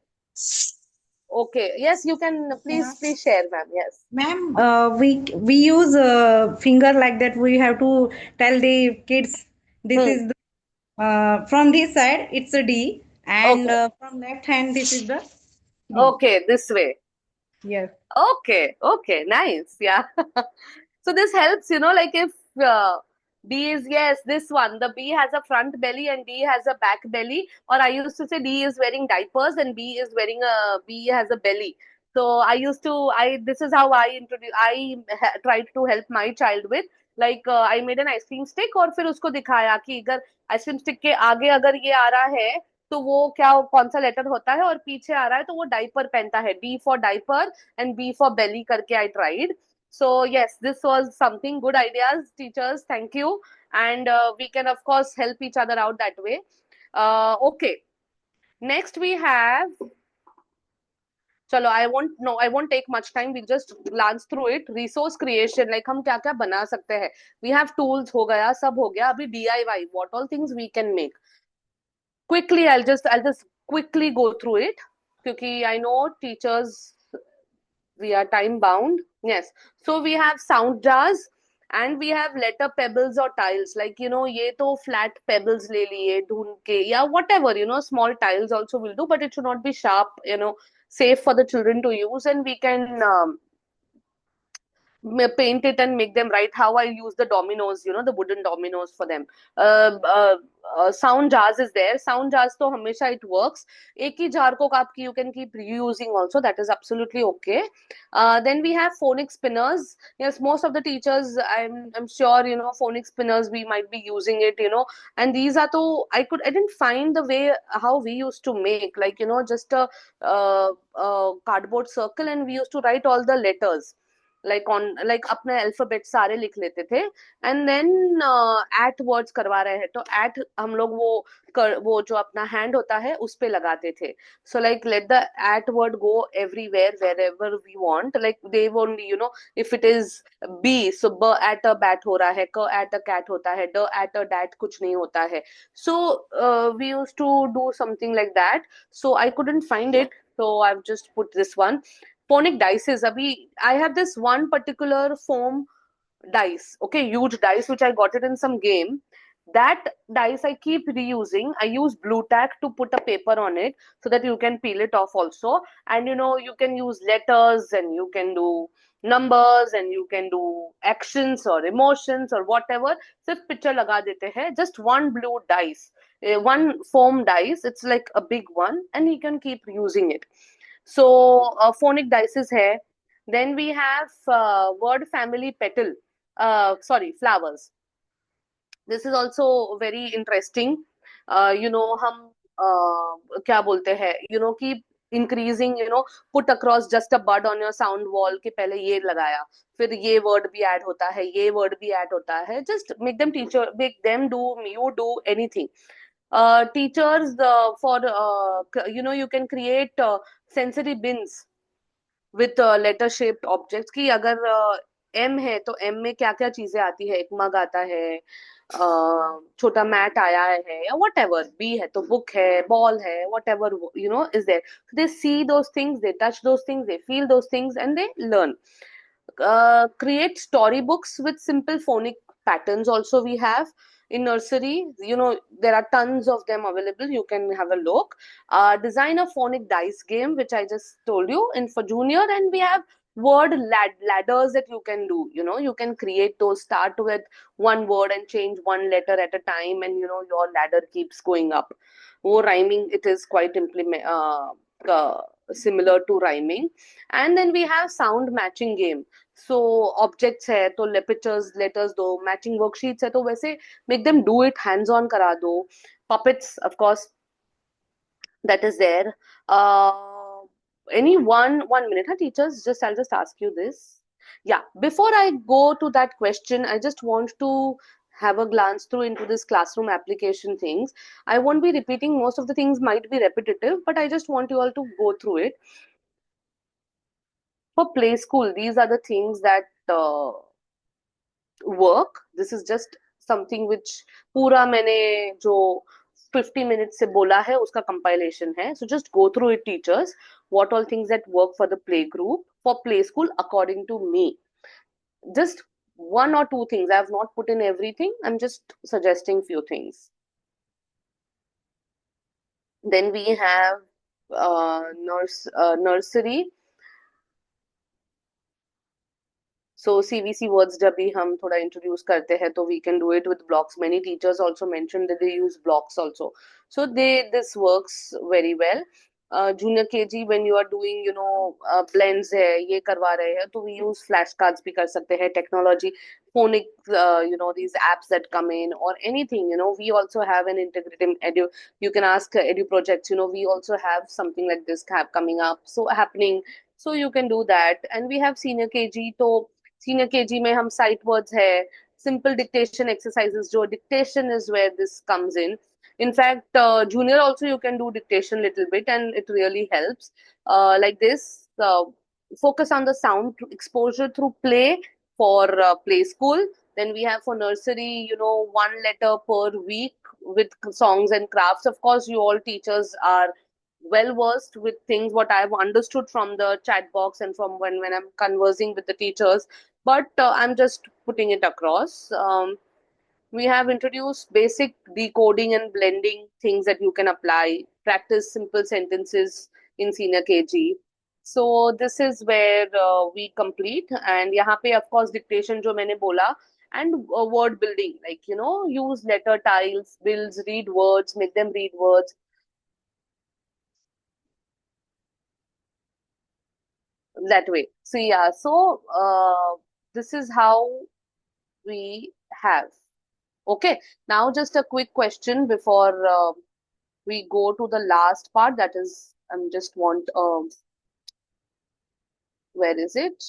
Okay, yes, you can Yeah. please share, ma'am. Yes. Ma'am, we use finger like that. We have to tell the kids this Hmm. is the, from this side it's a D, and Okay. from left hand this is the D. Okay, this way. Yes. Okay, okay, nice. Yeah. So this helps, you know, like if D is, yes, this one, the B has a front belly and D has a back belly. Or I used to say D is wearing diapers and B has a belly. So this is how tried to help my child with. Like I made an ice cream stick और फिर उसको दिखाया कि अगर ice cream stick के आगे अगर ये आ रहा है तो वो क्या कौन सा लेटर होता है, और पीछे आ रहा है तो वो डाइपर पहनता है, D for diaper and B for belly करके I tried. So yes, this was something good ideas, teachers. Thank you, and we can of course help each other out that way. Okay, next we have. चलो, I won't take much time. We'll just glance through it. Resource creation, like हम क्या क्या बना सकते हैं. We have tools हो गया, सब हो गया. अभी DIY, what all things we can make. Quickly, I'll just quickly go through it. क्योंकि I know teachers, we are time bound. Yes, so we have sound jars and we have letter pebbles or tiles, like, you know, ये तो flat pebbles ले लिए ढूंढ के, या whatever, you know, small tiles also will do, but it should not be sharp, you know, safe for the children to use. And paint it and make them write. How I use the dominoes, the wooden dominoes for them. Sound jars is there. Sound jars तो हमेशा it works. एक ही jar को आप you can keep reusing also. That is absolutely okay. Then we have phonics spinners. Yes, most of the teachers, I'm sure, phonics spinners we might be using it. And these are to I didn't find the way how we used to make, like, just a cardboard circle, and we used to write all the letters like on like अपने alphabet सारे लिख लेते थे, and then eight words करवा रहे हैं तो eight हम लोग वो जो अपना हैंड होता है उस पे लगाते थे. So like let the at word go everywhere wherever we want, like they only, if it is b, so b at a bat हो रहा है, क at a cat होता है, d at a dat कुछ नहीं होता है. So we used to do something like that. So I couldn't find it, so I've just put this one. Phonic dices. Abhi, I have this one particular foam dice, okay, huge dice, which I got it in some game. That dice I keep reusing. I use blue tack to put a paper on it so that you can peel it off also. And you can use letters, and you can do numbers, and you can do actions or emotions or whatever. सिर्फ picture लगा देते हैं. Just one blue dice, one foam dice. It's like a big one, and you can keep using it. So phonic dices है. Then we have word family petal. Sorry, flowers. This is also very interesting. हम क्या बोलते हैं, keep increasing, put across just a bud on your sound wall कि पहले ये लगाया, फिर ये word भी add होता है, ये word भी add होता है. Just make them do, you do anything. Teachers, for you can create sensory bins with letter shaped objects कि अगर एम है तो एम में क्या क्या चीजें आती है. एक मग आता है, छोटा मैट आया है, या वट एवर. बी है तो बुक है, बॉल है, whatever is there. They see those things, they touch those things, they feel those things, and they learn. Create storybooks with simple phonic patterns also we have in nursery. There are tons of them available, you can have a look. Design a phonic dice game, which I just told you, in for junior. And we have word ladders that you can do. You can create those, start with one word and change one letter at a time, and your ladder keeps going up. More rhyming, it is quite similar to rhyming. And then we have sound matching game. So objects है तो pictures letters दो, matching worksheets है तो वैसे make them do it, hands on करा दो. Puppets, of course, that is there. Any one minute, huh, teachers? I'll just ask you this. Yeah, before I go to that question, I just want to have a glance through into this classroom application things. I won't be repeating, most of the things might be repetitive, but I just want you all to go through it. For play school, these are the things that work. This is just something which पूरा मैंने जो 50 minutes से बोला है उसका compilation है. So just go through it, teachers. What all things that work for the play group, for play school, according to me. Just one or two things. I have not put in everything. I'm just suggesting few things. Then we have nursery. So CVC words जब भी हम थोड़ा introduce करते हैं तो we can do it with blocks. Many teachers also mentioned that they use blocks also. So this works very well. Junior KG, when you are doing blends है, ये करवा रहे हैं तो we use flashcards भी कर सकते हैं. Technology, phonic, these apps that come in, or anything, we also have an integrated edu. You can ask edu projects. We also have something like this coming up, so happening. So you can do that. And we have senior KG. तो senior KG में हम sight words है, simple dictation exercises. जो dictation is where this comes in. In fact, junior also you can do dictation little bit, and it really helps. Like this, focus on the sound exposure through play for play school. Then we have for nursery, one letter per week with songs and crafts. Of course, you all teachers are well versed with things what I've understood from the chat box and from when I'm conversing with the teachers, but I'm just putting it across. We have introduced basic decoding and blending things that you can apply. Practice simple sentences in senior KG. So this is where we complete, and यहाँ पे of course dictation जो मैंने बोला, and word building, like use letter tiles, builds, read words, make them read words that way. So yeah, so this is how we have. Okay, now just a quick question before we go to the last part. That is, I'm just want where is it?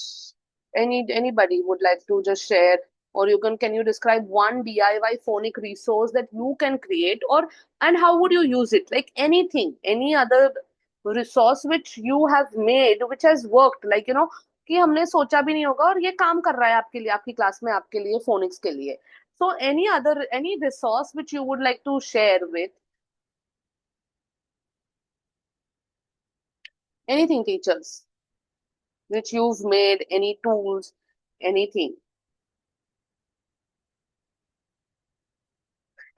Anybody would like to just share, or can you describe one DIY phonic resource that you can create, or and how would you use it? Like anything, any other resource which you have made which has worked, like कि हमने सोचा भी नहीं होगा और ये काम कर रहा है आपके लिए, आपकी क्लास में, आपके लिए, फोनिक्स के लिए. So any resource which you would like to share with anything, teachers, which you've made, any tools, anything.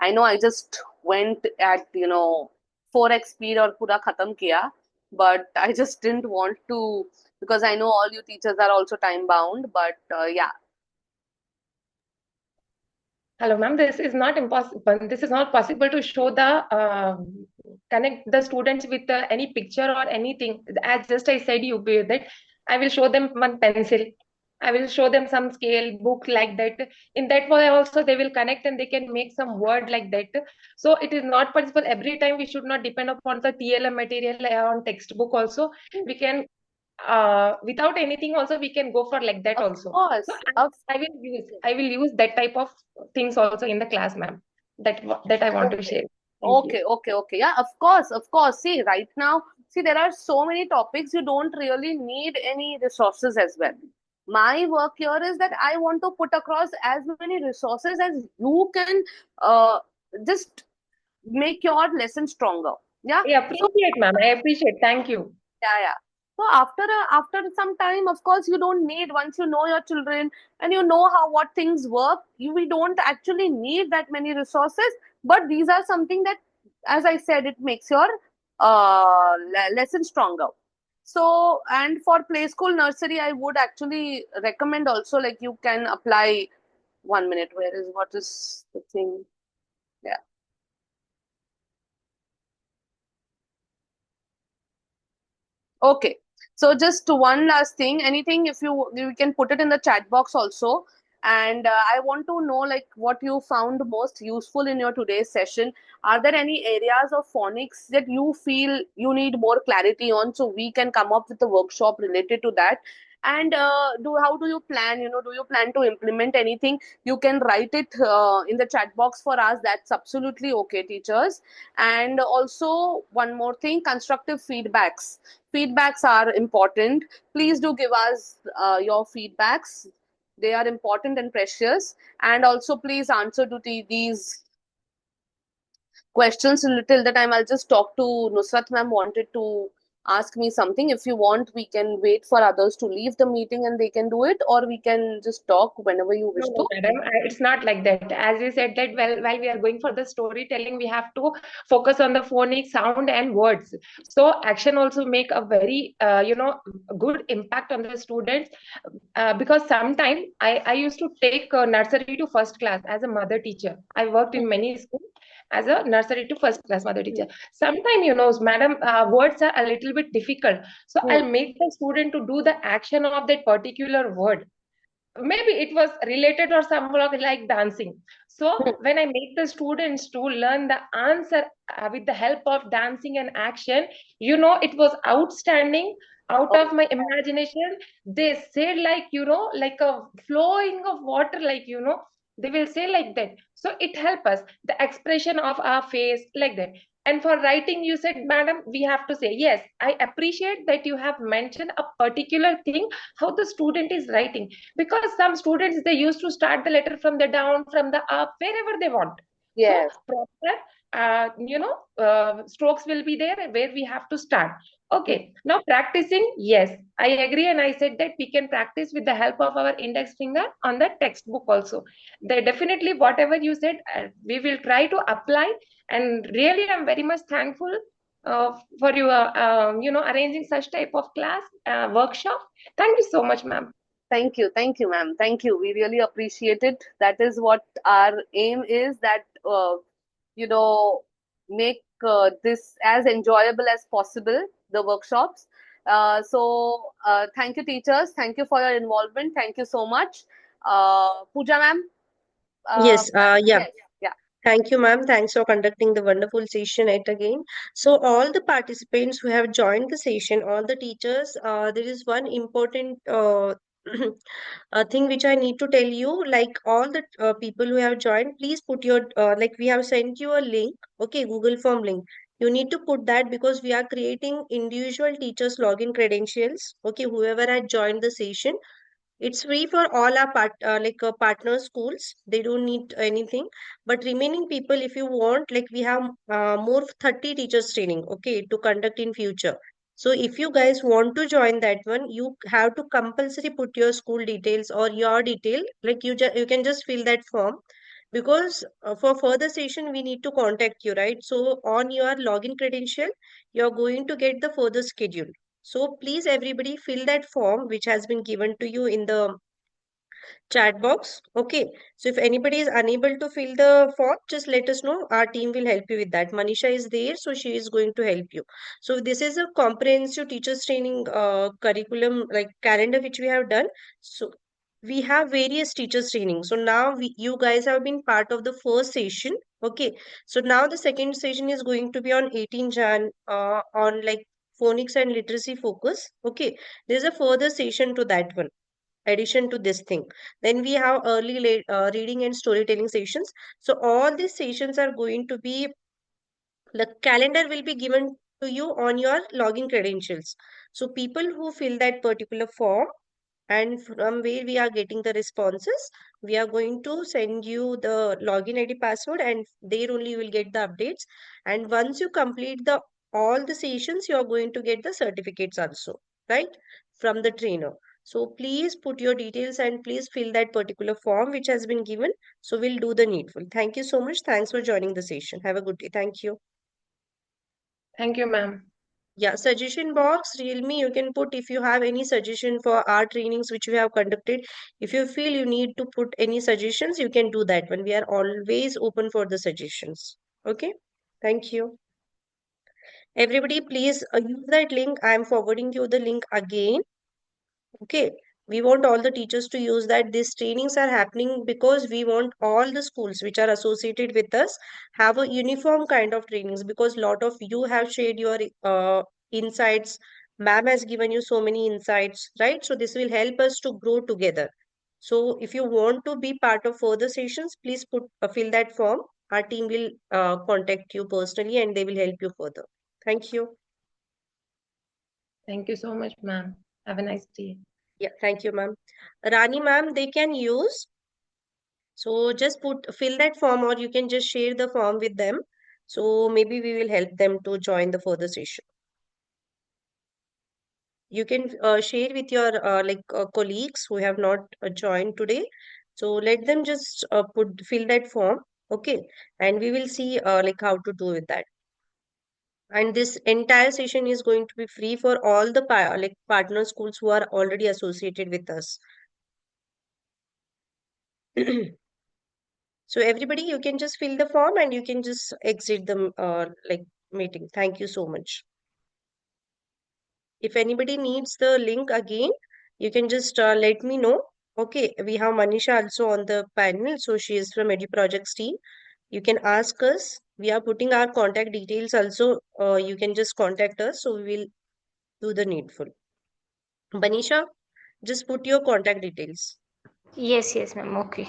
I know I just went at 4x speed और पूरा खत्म किया, but I just didn't want to, because I know all you teachers are also time bound. But yeah. Hello, ma'am. This is not impossible. This is not possible to show the connect the students with any picture or anything. As just I said, you that I will show them one pencil. I will show them some scale book like that. In that way, also they will connect and they can make some word like that. So it is not possible every time. We should not depend upon the TLM material on textbook. Also, we can without anything also we can go for like that Of also. So course, of I will use that type of things also in the class, ma'am. That I want to okay, share. Thank you. okay. Yeah, of course, of course. See, right now, see, there are so many topics you don't really need any resources as well. My work here is that I want to put across as many resources as you can just make your lesson stronger. Yeah. I So appreciate, ma'am. I appreciate. Thank you. yeah. So after some time, of course, you don't need, once you know your children and you know how what things work, we don't actually need that many resources. But these are something that, as I said, it makes your lesson stronger. So, and for play school nursery, I would actually recommend also, like you can apply. 1 minute. What is the thing? Yeah. Okay. So just one last thing. Anything, if you can put it in the chat box also. And I want to know like what you found most useful in your today's session. Are there any areas of phonics that you feel you need more clarity on, so we can come up with a workshop related to that? And do how do you plan? Do you plan to implement anything? You can write it in the chat box for us. That's absolutely okay, teachers. And also one more thing: constructive feedbacks are important. Please do give us your feedbacks. They are important and precious. And also please answer to these questions till the time. I'll just talk to Nusrat ma'am wanted to ask me something. If you want, we can wait for others to leave the meeting and they can do it, or we can just talk whenever you No, wish no, to. madam. It's not like that. As you said that while we are going for the storytelling, we have to focus on the phonic sound and words. So action also make a very good impact on the students. Because sometime I used to take nursery to first class as a mother teacher. I worked in many schools as a nursery to first class mother teacher. Sometime, madam, words are a little bit difficult. So Hmm. I'll make the student to do the action of that particular word. Maybe it was related or somewhat like dancing. So Hmm. when I make the students to learn the answer with the help of dancing and action, it was outstanding out Oh, of my imagination. They said like, like a flowing of water, like, they will say like that. So it help us the expression of our face like that. And for writing, you said, madam, we have to say, yes, I appreciate that you have mentioned a particular thing, how the student is writing, because some students, they used to start the letter from the down, from the up, wherever they want. So yes. proper strokes will be there where we have to start. Okay, now practicing, yes, I agree, and I said that we can practice with the help of our index finger on the textbook also. They definitely, whatever you said, we will try to apply. And really, I'm very much thankful for your arranging such type of class workshop. Thank you so much, ma'am. Thank you, ma'am. Thank you. We really appreciate it. That is what our aim is. That you know, make this as enjoyable as possible. The workshops. Thank you, teachers. Thank you for your involvement. Thank you so much, Pooja, ma'am. Uh, Yes, yeah. yes, yeah. Thank you, ma'am. Thanks for conducting the wonderful session yet again. So, all the participants who have joined the session, all the teachers, there is one important thing which I need to tell you. Like all the people who have joined, please put your like we have sent you a link, okay, Google Form link. You need to put that because we are creating individual teachers login credentials. Okay, whoever had joined the session, it's free for all our partner schools. They don't need anything. But remaining people, if you want, like we have more 30 teachers training, okay, to conduct in future. So if you guys want to join that one, you have to compulsory put your school details or your detail. Like you can just fill that form because for further session we need to contact you, right? So on your login credential, you're going to get the further schedule. So please everybody fill that form which has been given to you in the chat box. Okay. So if anybody is unable to fill the form, just let us know. Our team will help you with that. Manisha is there, so she is going to help you. So this is a comprehensive teachers training curriculum like calendar which we have done. So we have various teachers training. So now you guys have been part of the first session. Okay. So now the second session is going to be on 18 Jan on like phonics and literacy focus. Okay. There's a further session to that one addition to this thing. Then we have reading and storytelling sessions. So all these sessions are going to be, the calendar will be given to you on your login credentials. So people who fill that particular form and from where we are getting the responses, we are going to send you the login ID password and there only you will get the updates. And once you complete the all the sessions, you are going to get the certificates also, right, from the trainer. So please put your details and please fill that particular form which has been given. So we'll do the needful. Thank you so much. Thanks for joining the session. Have a good day. Thank you. Thank you, ma'am. Yeah, suggestion box, Realme, you can put if you have any suggestion for our trainings which we have conducted. If you feel you need to put any suggestions, you can do that one. We are always open for the suggestions. Okay, thank you. Everybody, please use that link. I am forwarding you the link again. Okay, we want all the teachers to use that. These trainings are happening because we want all the schools which are associated with us have a uniform kind of trainings because lot of you have shared your insights. Ma'am has given you so many insights, right? So this will help us to grow together. So if you want to be part of further sessions, please fill that form. Our team will contact you personally and they will help you further. Thank you. Thank you so much, ma'am. Have a nice day. Yeah, thank you, ma'am. Rani, ma'am, they can use. So just fill that form or you can just share the form with them. So maybe we will help them to join the further session. You can share with your colleagues who have not joined today. So let them just fill that form. Okay. And we will see like how to do with that. And this entire session is going to be free for all the partner schools who are already associated with us. So everybody, you can just fill the form and you can just exit the meeting. Thank you so much. If anybody needs the link again, you can just let me know. Okay, we have Manisha also on the panel, so she is from Edu Projects team. You can ask us. We are putting our contact details also. You can just contact us, so we will do the needful. Manisha, just put your contact details. Yes, yes, ma'am. Okay.